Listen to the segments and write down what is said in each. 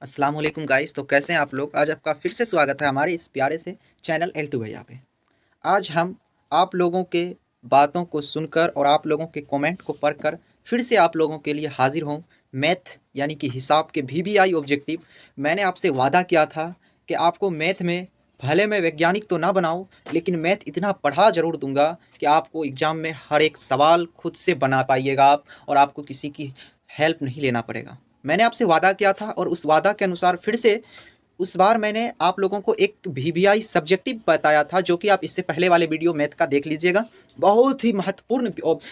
अस्सलाम वालेकुम गाइस। तो कैसे हैं आप लोग। आज आपका फिर से स्वागत है हमारे इस प्यारे से चैनल L2 भैया पे। आज हम आप लोगों के बातों को सुनकर और आप लोगों के कमेंट को पढ़कर फिर से आप लोगों के लिए हाजिर हूँ। मैथ यानी कि हिसाब के VBI ऑब्जेक्टिव। मैंने आपसे वादा किया था कि आपको मैथ में भले मैं वैज्ञानिक तो ना बनाऊँ, लेकिन मैथ इतना पढ़ा ज़रूर दूंगा कि आपको एग्ज़ाम में हर एक सवाल खुद से बना पाइएगा आप, और आपको किसी की हेल्प नहीं लेना पड़ेगा। मैंने आपसे वादा किया था और उस वादा के अनुसार फिर से उस बार मैंने आप लोगों को एक VBI सब्जेक्टिव बताया था, जो कि आप इससे पहले वाले वीडियो मैथ का देख लीजिएगा। बहुत ही महत्वपूर्ण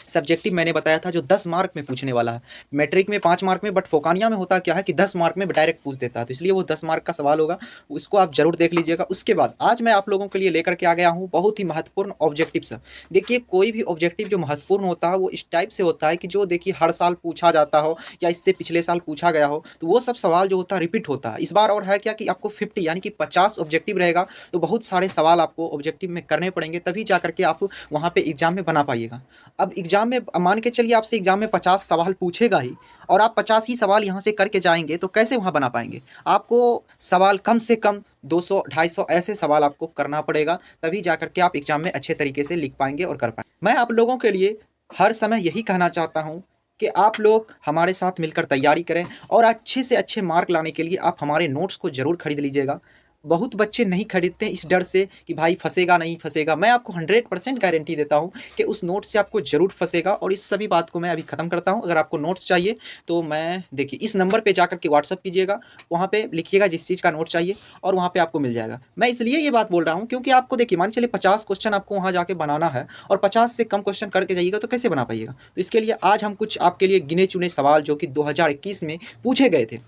सब्जेक्टिव मैंने बताया था, जो 10 मार्क में पूछने वाला है। मैट्रिक में 5 मार्क में, बट फोकानिया में होता क्या है कि 10 मार्क में डायरेक्ट पूछ देता है, तो इसलिए वो 10 मार्क का सवाल होगा। उसको आप जरूर देख लीजिएगा। उसके बाद आज मैं आप लोगों के लिए लेकर के आ गया हूँ बहुत ही महत्वपूर्ण ऑब्जेक्टिव सब। देखिए, कोई भी ऑब्जेक्टिव जो महत्वपूर्ण होता है वो इस टाइप से होता है कि जो देखिए हर साल पूछा जाता हो या इससे पिछले साल पूछा गया हो, तो वो सब सवाल जो होता है रिपीट होता है। इस बार और है क्या कि आपको 50 यानी कि 50 ऑब्जेक्टिव रहेगा, तो बहुत सारे सवाल आपको ऑब्जेक्टिव में करने पड़ेंगे, तभी जा करके आप वहाँ पे एग्जाम में बना पाइएगा। अब एग्जाम में मान के चलिए आपसे एग्जाम में 50 सवाल पूछेगा ही, और आप 50 ही सवाल यहाँ से करके जाएंगे, तो कैसे वहाँ बना पाएंगे। आपको सवाल कम से कम 200 250 ऐसे सवाल आपको करना पड़ेगा, तभी जा करके आप एग्जाम में अच्छे तरीके से लिख पाएंगे और कर पाएंगे। मैं आप लोगों के लिए हर समय यही कहना चाहता हूँ कि आप लोग हमारे साथ मिलकर तैयारी करें, और अच्छे से अच्छे मार्क लाने के लिए आप हमारे नोट्स को ज़रूर खरीद लीजिएगा। बहुत बच्चे नहीं खरीदते इस डर से कि भाई फंसेगा नहीं फंसेगा। मैं आपको 100% गारंटी देता हूँ कि उस नोट से आपको ज़रूर फंसेगा। और इस सभी बात को मैं अभी ख़त्म करता हूँ। अगर आपको नोट्स चाहिए तो मैं देखिए इस नंबर पे जाकर के व्हाट्सअप कीजिएगा, वहाँ पे लिखिएगा जिस चीज़ का नोट चाहिए, और वहाँ पे आपको मिल जाएगा। मैं इसलिए ये बात बोल रहा हूँ क्योंकि आपको देखिए मान चलिए 50 क्वेश्चन आपको वहाँ जाके बनाना है, और 50 से कम क्वेश्चन करके जाइएगा तो कैसे बना पाइएगा। तो इसके लिए आज हम कुछ आपके लिए गिने चुने सवाल जो कि 2021 में पूछे गए थे,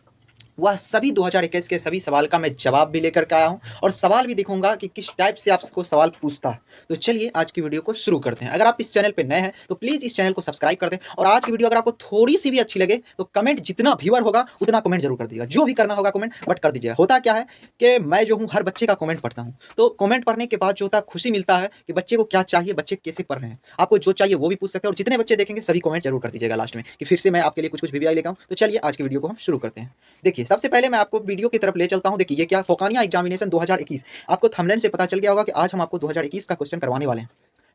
वह सभी 2021 के सभी सवाल का मैं जवाब भी लेकर के आया हूँ, और सवाल भी दिखाऊंगा कि किस टाइप से आपको सवाल पूछता है। तो चलिए आज की वीडियो को शुरू करते हैं। अगर आप इस चैनल पे नए हैं तो प्लीज़ इस चैनल को सब्सक्राइब कर दें, और आज की वीडियो अगर आपको थोड़ी सी भी अच्छी लगे तो कमेंट, जितना व्यूअर होगा उतना कमेंट जरूर कर दीजिएगा। जो भी करना होगा कमेंट बट कर दीजिएगा। होता क्या है कि मैं जो हूँ हर बच्चे का कमेंट पढ़ता हूँ, तो कमेंट पढ़ने के बाद जो होता है खुशी मिलता है कि बच्चे को क्या चाहिए, बच्चे कैसे पढ़ रहे हैं। आपको जो चाहिए वो भी पूछ सकते हैं, और जितने बच्चे देखेंगे सभी कमेंट जरूर कर दीजिएगा लास्ट में, कि फिर से मैं आपके लिए कुछ कुछ VBI लेकर आऊँ। तो चलिए आज की वीडियो को हम शुरू करते हैं। देखिए सबसे पहले मैं आपको वीडियो की तरफ ले चलता हूं। देखिए ये क्या, फोकानिया एग्जामिनेशन 2021। आपको थंबनेल से पता चल गया होगा कि आज हम आपको 2021 का क्वेश्चन करवाने वाले हैं।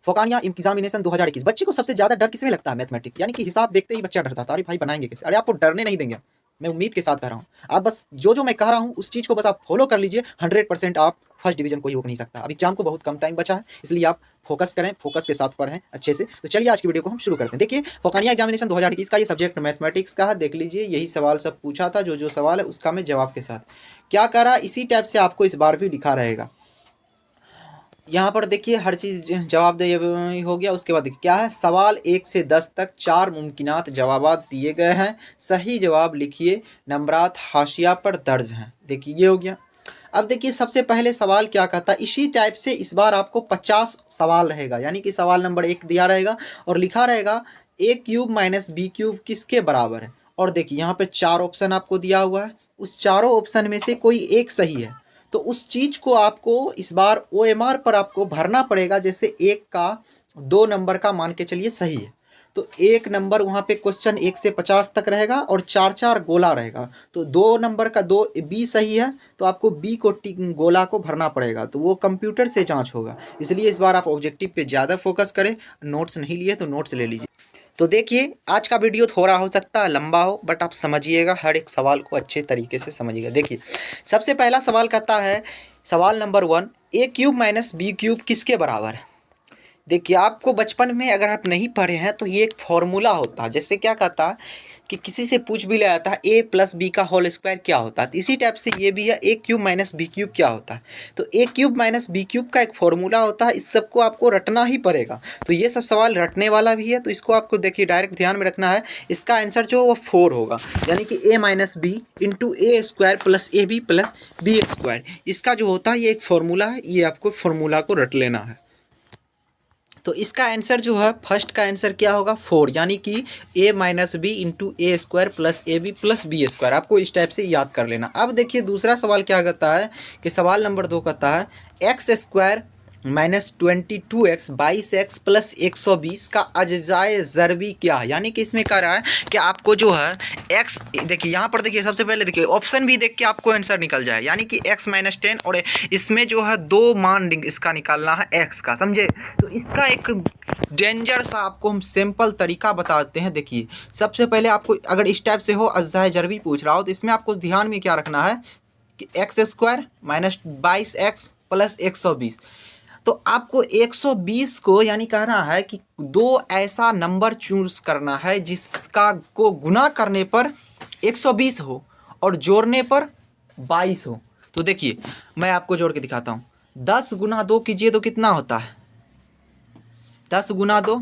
फोकानिया एग्जामिनेशन 2021। बच्चे को सबसे ज्यादा डर किसमें लगता है? मैथमेटिक्स, यानी कि हिसाब देखते ही बच्चा डरता था। अरे भाई बनाएंगे कैसे? अरे आपको डरने नहीं देंगे, मैं उम्मीद के साथ कह रहा हूँ। आप बस जो मैं कह रहा हूँ उस चीज़ को बस आप फॉलो कर लीजिए। 100% आप फर्स्ट डिवीजन कोई हो नहीं सकता। अब एग्जाम को बहुत कम टाइम बचा है, इसलिए आप फोकस करें, फोकस के साथ पढ़ें अच्छे से। तो चलिए आज की वीडियो को हम शुरू करते हैं। देखिए फोकानिया एग्जामिनेशन 2021 का ये सब्जेक्ट मैथमेटिक्स का है। देख लीजिए यही सवाल सब पूछा था, जो सवाल है उसका मैं जवाब के साथ क्या करा, इसी टाइप से आपको इस बार भी लिखा रहेगा। यहाँ पर देखिए हर चीज़ जवाब दे हो गया। उसके बाद देखिए क्या है, सवाल 1 से 10 तक 4 मुमकिनात जवाबात दिए गए हैं, सही जवाब लिखिए, नंबरात हाशिया पर दर्ज हैं। देखिए ये हो गया। अब देखिए सबसे पहले सवाल क्या कहता है, इसी टाइप से इस बार आपको 50 सवाल रहेगा, यानी कि सवाल नंबर 1 दिया रहेगा और लिखा रहेगा A³ - B³ किसके बराबर है। और देखिए यहाँ पे 4 ऑप्शन आपको दिया हुआ है, उस चारों ऑप्शन में से कोई एक सही है, तो उस चीज़ को आपको इस बार OMR पर आपको भरना पड़ेगा। जैसे 1 का 2 नंबर का मान के चलिए सही है, तो 1 नंबर वहाँ पे क्वेश्चन 1 से 50 तक रहेगा, और 4 गोला रहेगा। तो 2 नंबर का 2 B सही है, तो आपको B को गोला को भरना पड़ेगा, तो वो कंप्यूटर से जांच होगा। इसलिए इस बार आप ऑब्जेक्टिव पे ज़्यादा फोकस करें। नोट्स नहीं लिए तो नोट्स ले लीजिए। तो देखिए आज का वीडियो थोड़ा हो सकता है लंबा हो, बट आप समझिएगा, हर एक सवाल को अच्छे तरीके से समझिएगा। देखिए सबसे पहला सवाल कहता है, सवाल नंबर 1, A³ - B³ किसके बराबर है। देखिए आपको बचपन में अगर आप नहीं पढ़े हैं तो ये एक फॉर्मूला होता है। जैसे क्या कहता है कि किसी से पूछ भी ले आता है A+B का होल स्क्वायर क्या होता है, तो इसी टाइप से ये भी है A³ - B³ क्या होता है। तो A³ - B³ का एक फॉर्मूला होता है, इस सबको आपको रटना ही पड़ेगा। तो ये सब सवाल रटने वाला भी है, तो इसको आपको देखिए डायरेक्ट ध्यान में रखना है। इसका आंसर जो वो 4 होगा, यानी कि A - B into A² plus AB plus BX²। इसका जो होता है ये एक फॉर्मूला है, ये आपको फॉर्मूला को रट लेना है। तो इसका आंसर जो है फर्स्ट का आंसर क्या होगा, 4, यानी कि A - B into A² plus AB plus B²। आपको इस टाइप से याद कर लेना। अब देखिए दूसरा सवाल क्या कहता है कि सवाल नंबर 2 कहता है x² -22x 22x प्लस 120 का अज्जाए ज़रबी क्या है। यानी कि इसमें कह रहा है कि आपको जो है x, देखिए यहाँ पर देखिए सबसे पहले देखिए ऑप्शन भी देख के आपको आंसर निकल जाए। यानी कि x माइनस 10 और इसमें जो है दो मान इसका निकालना है x का, समझे। तो इसका एक डेंजर सा आपको हम सिंपल तरीका बताते हैं। देखिए सबसे पहले आपको अगर इस टाइप से हो अज्जाए ज़रबी पूछ रहा हो तो इसमें आपको ध्यान में क्या रखना है कि x² माइनस 22x प्लस 120। तो आपको 120 को यानी कह रहा है कि दो ऐसा नंबर चूज करना है जिसका को गुना करने पर 120 हो और जोड़ने पर 22 हो। तो देखिए मैं आपको जोड़ के दिखाता हूँ। 10 गुना 2 कीजिए तो कितना होता है? 10 गुना 2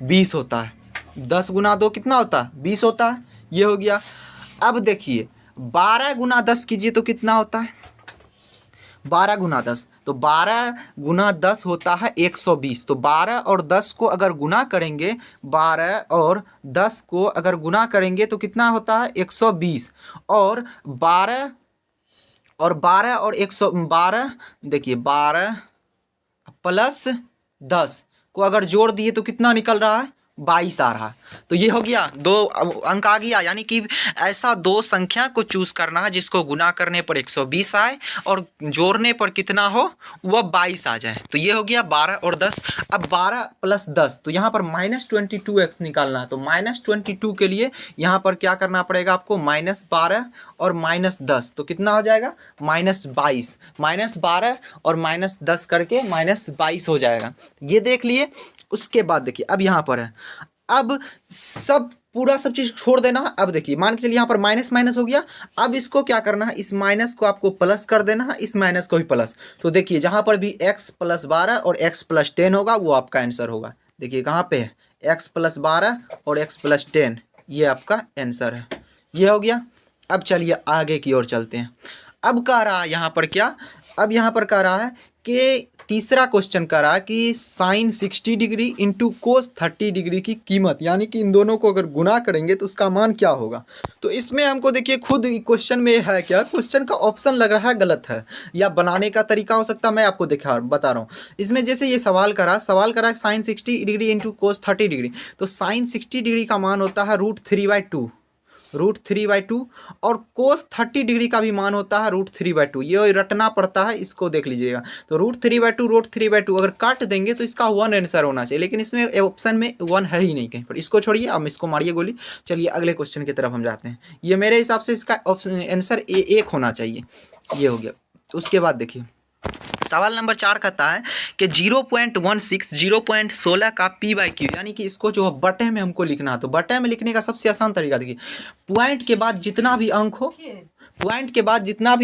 20 होता है। 10 गुना 2 कितना होता है? 20 होता है। ये हो गया। अब देखिए 12 गुना 10 कीजिए तो कितना होता है? 12 गुना 10, तो 12 गुना 10 होता है 120। तो 12 और 10 को अगर गुना करेंगे, 12 और 10 को अगर गुना करेंगे तो कितना होता है? 120। और 12 और 112, देखिए 12 प्लस 10 को अगर जोड़ दिए तो कितना निकल रहा है? 22 आ रहा। तो ये हो गया, दो अंक आ गया। यानी कि ऐसा दो संख्या को चूज करना है जिसको गुना करने पर 120 आए और जोड़ने पर कितना हो? वह 22 आ जाए। तो ये हो गया 12 और 10। अब 12 प्लस 10, तो यहाँ पर -22x निकालना है। तो -22 के लिए यहाँ पर क्या करना पड़ेगा आपको? -12 और -10, तो कितना हो जाएगा? -22। -12 और -10 करके -22 हो जाएगा। ये देख लिए। उसके बाद देखिए अब यहाँ पर है, अब सब पूरा सब चीज छोड़ देना है। अब देखिए मान के चलिए यहाँ पर माइनस माइनस हो गया। अब इसको क्या करना है? इस माइनस को आपको प्लस कर देना है, इस माइनस को भी प्लस। तो देखिए जहाँ पर भी x + 12 और x + 10 होगा वो आपका आंसर होगा। देखिए कहाँ पे है? x + 12 और x + 10, ये आपका आंसर है। ये हो गया। अब चलिए आगे की ओर चलते हैं। अब कह रहा है यहाँ पर क्या? अब यहाँ पर कह रहा है कि तीसरा क्वेश्चन कह रहा है कि sine 60 degree into cos 30 degree की कीमत, यानी कि इन दोनों को अगर गुना करेंगे तो उसका मान क्या होगा। तो इसमें हमको देखिए खुद क्वेश्चन में है क्या, क्वेश्चन का ऑप्शन लग रहा है गलत है या बनाने का तरीका हो सकता है। मैं आपको बता रहा हूँ। इसमें जैसे ये सवाल करा sine 60 degree into cos 30 degree, तो साइन 60 डिग्री का मान होता है √3/2 और कोस 30 डिग्री का भी मान होता है √3/2। ये रटना पड़ता है, इसको देख लीजिएगा। तो √3/2 अगर काट देंगे तो इसका 1 आंसर होना चाहिए, लेकिन इसमें ऑप्शन में 1 है ही नहीं कहीं पर। इसको छोड़िए, अब इसको मारिए गोली। चलिए अगले क्वेश्चन की तरफ हम जाते हैं। ये मेरे हिसाब से इसका आंसर 1 होना चाहिए। ये हो गया। उसके बाद देखिए सवाल नंबर 4 कहता है कि 0.16 0.16 का p/q, यानी कि इसको जो बटे में हमको लिखना है। तो बटे में लिखने का सबसे आसान तरीका देखिए, पॉइंट के बाद जितना भी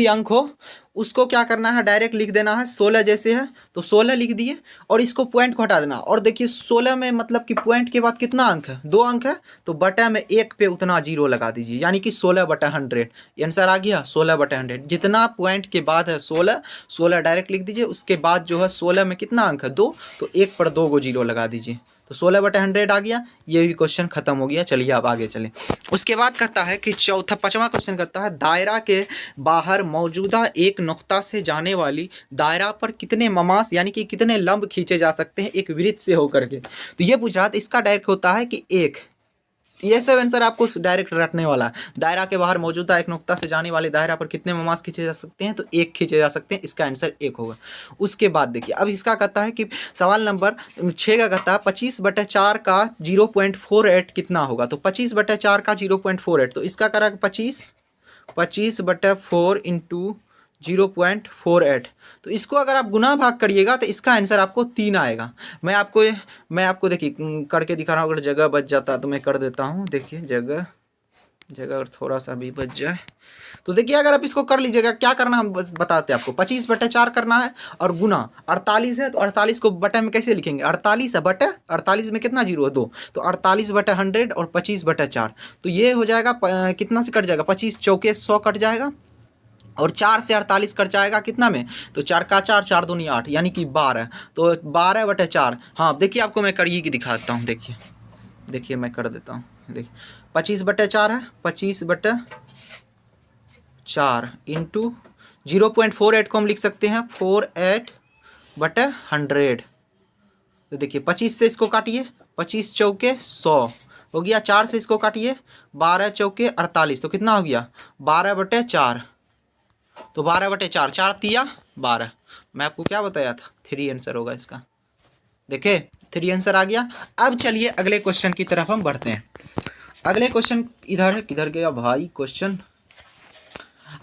अंक हो उसको क्या करना है? डायरेक्ट लिख देना है। 16 जैसे है तो 16 लिख दिए और इसको पॉइंट को हटा देना। और देखिए 16 में मतलब कि पॉइंट के बाद कितना अंक है? 2 अंक है, तो बटा में 1 पे उतना 0 लगा दीजिए, यानी कि 16/100। आंसर आ गया 16/100। जितना पॉइंट के बाद है 16 डायरेक्ट लिख दीजिए। उसके बाद जो है 16 में कितना अंक है? 2, तो 1 पर 2 को 0 लगा दीजिए, तो 16/100 आ गया। ये भी क्वेश्चन खत्म हो गया। चलिए अब आगे चलें। उसके बाद कहता है कि पांचवा क्वेश्चन कहता है दायरा के बाहर मौजूदा एक नुक्ता से जाने वाली दायरा पर कितने ममास यानी कि कितने लंब खींचे जा सकते हैं एक वृत्त से होकर के। तो ये पूछ रहा था। इसका डायरेक्ट होता है कि 1। ये सब आंसर आपको डायरेक्ट रटने वाला है। दायरा के बाहर मौजूदा एक नुक्ता से जाने वाली दायरा पर कितने ममास खींचे जा सकते हैं? तो 1 खींचे जा सकते हैं। इसका आंसर 1 होगा। उसके बाद देखिए अब इसका कहता है कि सवाल नंबर 6 का कहता है 25/4 का 0.48 कितना होगा। तो 25/4 का 0.48, तो इसका करा 25/4 इंटू 0.48। तो इसको अगर आप गुना भाग करिएगा तो इसका आंसर आपको 3 आएगा। मैं आपको देखिए करके दिखा रहा हूँ। अगर जगह बच जाता तो मैं कर देता हूँ। देखिए जगह अगर थोड़ा सा भी बच जाए तो देखिए अगर आप इसको कर लीजिएगा। क्या करना हम बताते हैं आपको। 25/4 करना है और गुना 48 है, तो 48 को बटे में कैसे लिखेंगे? 48 है बटे 48 में कितना 0 है? 2, तो 48/100 और 25/4, तो ये हो जाएगा कितना से कट जाएगा? 25 चौके 100 कट जाएगा और 4 से 48 कट जाएगा कितना में? तो 4 का 4, 4 दूनी 8, यानी कि 12। तो 12/4। हाँ देखिए आपको मैं करिए कि दिखाता हूँ। देखिए मैं कर देता हूँ। देखिए 25/4 है, 25/4 इंटू 0.48 को हम लिख सकते हैं 48 बटे 100। तो देखिए 25 से इसको काटिए, 25 चौके 100 हो गया। 4 से इसको काटिए, 12 चौके 48, तो कितना हो गया 12/4। तो 12/4, 4 तिया 12। मैं आपको क्या बताया था, 3 आंसर होगा इसका। देखे 3 आंसर आ गया। अब चलिए अगले क्वेश्चन की तरफ हम बढ़ते हैं। अगले क्वेश्चन इधर है, किधर गया भाई क्वेश्चन।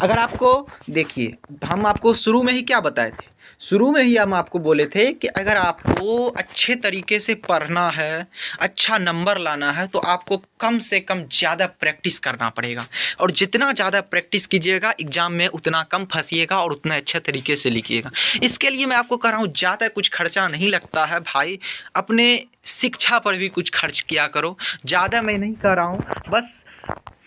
अगर आपको देखिए, हम आपको शुरू में ही क्या बताए थे, शुरू में ही हम आपको बोले थे कि अगर आपको अच्छे तरीके से पढ़ना है, अच्छा नंबर लाना है, तो आपको कम से कम ज़्यादा प्रैक्टिस करना पड़ेगा। और जितना ज़्यादा प्रैक्टिस कीजिएगा एग्ज़ाम में, उतना कम फंसिएगा और उतना अच्छे तरीके से लिखिएगा। इसके लिए मैं आपको कह रहा हूँ, ज़्यादा कुछ खर्चा नहीं लगता है भाई, अपने शिक्षा पर भी कुछ खर्च किया करो। ज़्यादा मैं नहीं कह रहा हूँ, बस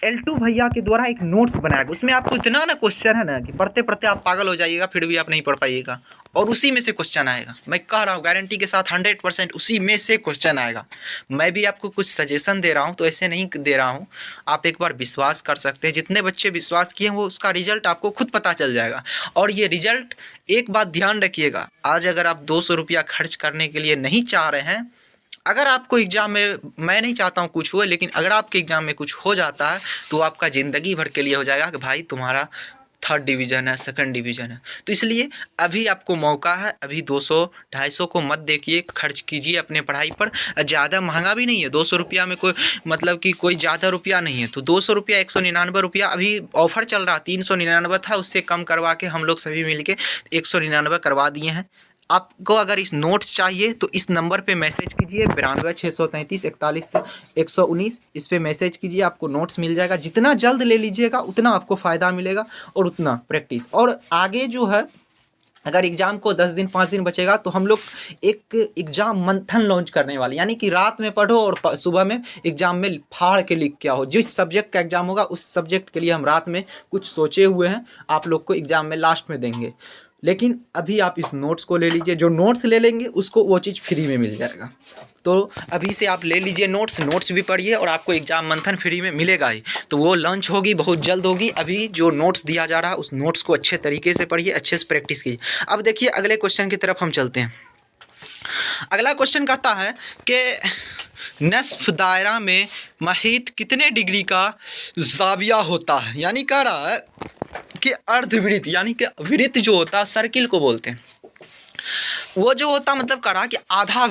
L2 भैया के द्वारा एक नोट्स बनाया, उसमें आपको इतना ना क्वेश्चन है ना कि पढ़ते पढ़ते आप पागल हो जाइएगा, फिर भी आप नहीं पढ़ पाइएगा। और उसी में से क्वेश्चन आएगा, मैं कह रहा हूँ गारंटी के साथ 100% उसी में से क्वेश्चन आएगा। मैं भी आपको कुछ सजेशन दे रहा हूँ, तो ऐसे नहीं दे रहा हूँ, आप एक बार विश्वास कर सकते हैं। जितने बच्चे विश्वास किए हैं वो उसका रिजल्ट आपको खुद पता चल जाएगा। और ये रिजल्ट, एक बात ध्यान रखिएगा, आज अगर आप 200 रुपया खर्च करने के लिए नहीं चाह रहे हैं, अगर आपको एग्ज़ाम में, मैं नहीं चाहता हूँ कुछ हुए, लेकिन अगर आपके एग्ज़ाम में कुछ हो जाता है तो आपका ज़िंदगी भर के लिए हो जाएगा कि भाई तुम्हारा 3rd डिवीज़न है, 2nd डिवीज़न है। तो इसलिए अभी आपको मौका है, अभी 200-250 को मत देखिए, खर्च कीजिए अपने पढ़ाई पर। ज़्यादा महंगा भी नहीं है 200 रुपया में, कोई मतलब कि कोई ज़्यादा रुपया नहीं है। तो 200 रुपया 199 रुपया अभी ऑफ़र चल रहा, 399 था, उससे कम करवा के हम लोग सभी मिल के 199 करवा दिए हैं। आपको अगर इस नोट्स चाहिए तो इस नंबर पे मैसेज कीजिए, 92 633 41 119, इस पे मैसेज कीजिए, आपको नोट्स मिल जाएगा। जितना जल्द ले लीजिएगा उतना आपको फ़ायदा मिलेगा और उतना प्रैक्टिस। और आगे जो है, अगर एग्ज़ाम को 10 दिन 5 दिन बचेगा तो हम लोग एक एग्ज़ाम मंथन लॉन्च करने वाले, यानी कि रात में पढ़ो और सुबह में एग्ज़ाम में फाड़ के लिख के आओ। जिस सब्जेक्ट का एग्ज़ाम होगा उस सब्जेक्ट के लिए हम रात में कुछ सोचे हुए हैं, आप लोग को एग्ज़ाम में लास्ट में देंगे। लेकिन अभी आप इस नोट्स को ले लीजिए, जो नोट्स ले लेंगे उसको वो चीज़ फ्री में मिल जाएगा। तो अभी से आप ले लीजिए नोट्स, नोट्स भी पढ़िए और आपको एग्ज़ाम मंथन फ्री में मिलेगा ही। तो वो लॉन्च होगी, बहुत जल्द होगी। अभी जो नोट्स दिया जा रहा है उस नोट्स को अच्छे तरीके से पढ़िए, अच्छे से प्रैक्टिस कीजिए। अब देखिए अगले क्वेश्चन की तरफ हम चलते हैं। अगला क्वेश्चन कहता है कि नस्फ दायरा में महित कितने डिग्री का ज़ाविया होता है। यानी कह रहा है कि अर्धवृत्त, यानी कि वृत्त जो होता है, सर्किल को बोलते हैं, वो जो होता, मतलब करा कि आधा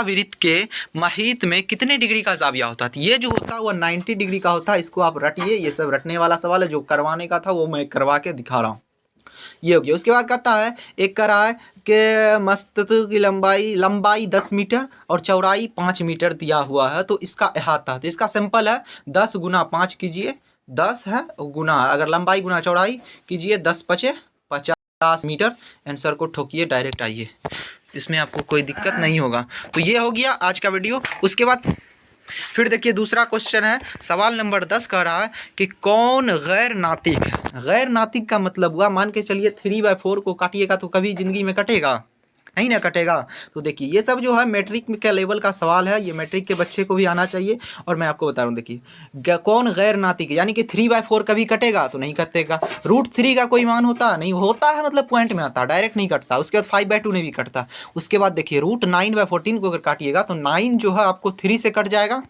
वृत्त के महित में कितने डिग्री का ज़ाविया होता है। ये जो होता है वो 90 डिग्री का होता है। इसको आप रटिए, ये सब रटने वाला सवाल है, जो करवाने का था वो मैं करवा के दिखा रहा हूँ। ये हो गया। उसके बाद कहता है, एक कह रहा है कि मस्तक की लंबाई 10 मीटर और चौड़ाई 5 मीटर दिया हुआ है, तो इसका अहाता, तो इसका सिंपल है 10 × 5 कीजिए, 10 है गुना, अगर लंबाई गुना चौड़ाई कीजिए, 10×5 = 50 मीटर। आंसर को ठोकिए, डायरेक्ट आइए, इसमें आपको कोई दिक्कत नहीं होगा। तो ये हो गया आज का वीडियो। उसके बाद फिर देखिए दूसरा क्वेश्चन है, सवाल नंबर 10 कह रहा है कि कौन गैर नातिक है। गैर नातिक का मतलब हुआ, मान के चलिए 3/4 को काटिएगा तो कभी ज़िंदगी में कटेगा नहीं ना, कटेगा। तो देखिए ये सब जो है मैट्रिक के लेवल का सवाल है, ये मैट्रिक के बच्चे को भी आना चाहिए। और मैं आपको बता रहा हूँ, देखिए कौन गैर नातिक, यानी कि 3/4 कभी कटेगा तो नहीं कटेगा। √3 का कोई मान होता नहीं, होता है मतलब पॉइंट में आता, डायरेक्ट नहीं कटता। उसके बाद 5/2 नहीं भी कटता। उसके बाद देखिए √9/14 को अगर काटिएगा तो 9 जो है आपको 3 से कट जाएगा,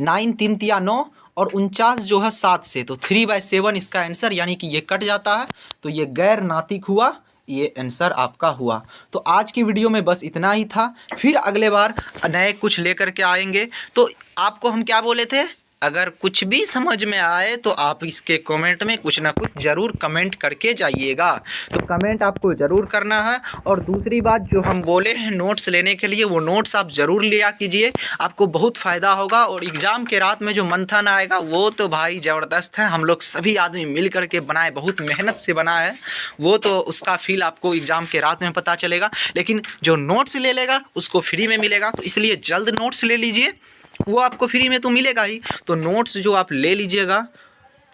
9 3 तिया 9 और 49 जो है 7 से, तो 3/7 इसका आंसर, यानी कि ये कट जाता है। तो ये गैर नातिक हुआ, ये आंसर आपका हुआ। तो आज की वीडियो में बस इतना ही था। फिर अगले बार नए कुछ लेकर के आएंगे। तो आपको हम क्या बोले थे, अगर कुछ भी समझ में आए तो आप इसके कमेंट में कुछ ना कुछ ज़रूर कमेंट करके जाइएगा। तो कमेंट आपको ज़रूर करना है। और दूसरी बात जो हम बोले हैं नोट्स लेने के लिए, वो नोट्स आप ज़रूर लिया कीजिए, आपको बहुत फ़ायदा होगा। और एग्ज़ाम के रात में जो मंथन आएगा वो तो भाई ज़बरदस्त है, हम लोग सभी आदमी मिल कर के बनाए, बहुत मेहनत से बना है वो, तो उसका फील आपको एग्ज़ाम के रात में पता चलेगा। लेकिन जो नोट्स ले लेगा उसको फ्री में मिलेगा, तो इसलिए जल्द नोट्स ले लीजिए, वो आपको फ्री में तो मिलेगा ही। तो नोट्स जो आप ले लीजिएगा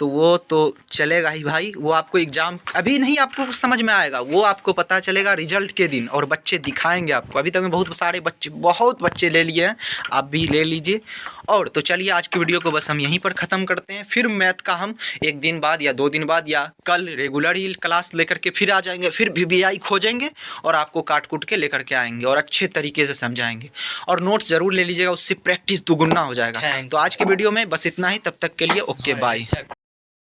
तो वो तो चलेगा ही भाई। वो आपको एग्ज़ाम अभी नहीं आपको कुछ समझ में आएगा, वो आपको पता चलेगा रिजल्ट के दिन, और बच्चे दिखाएंगे आपको। अभी तक में बहुत बच्चे ले लिए हैं, आप भी ले लीजिए। और तो चलिए आज की वीडियो को बस हम यहीं पर ख़त्म करते हैं। फिर मैथ का हम 1 दिन बाद या 2 दिन बाद या कल रेगुलर ही क्लास लेकर के फिर आ जाएंगे, फिर VBI खोजेंगे और आपको काट कूट के लेकर के आएंगे और अच्छे तरीके से समझाएंगे। और नोट्स ज़रूर ले लीजिएगा, उससे प्रैक्टिस दुगुना हो जाएगा। तो आज की वीडियो में बस इतना ही, तब तक के लिए ओके बाय।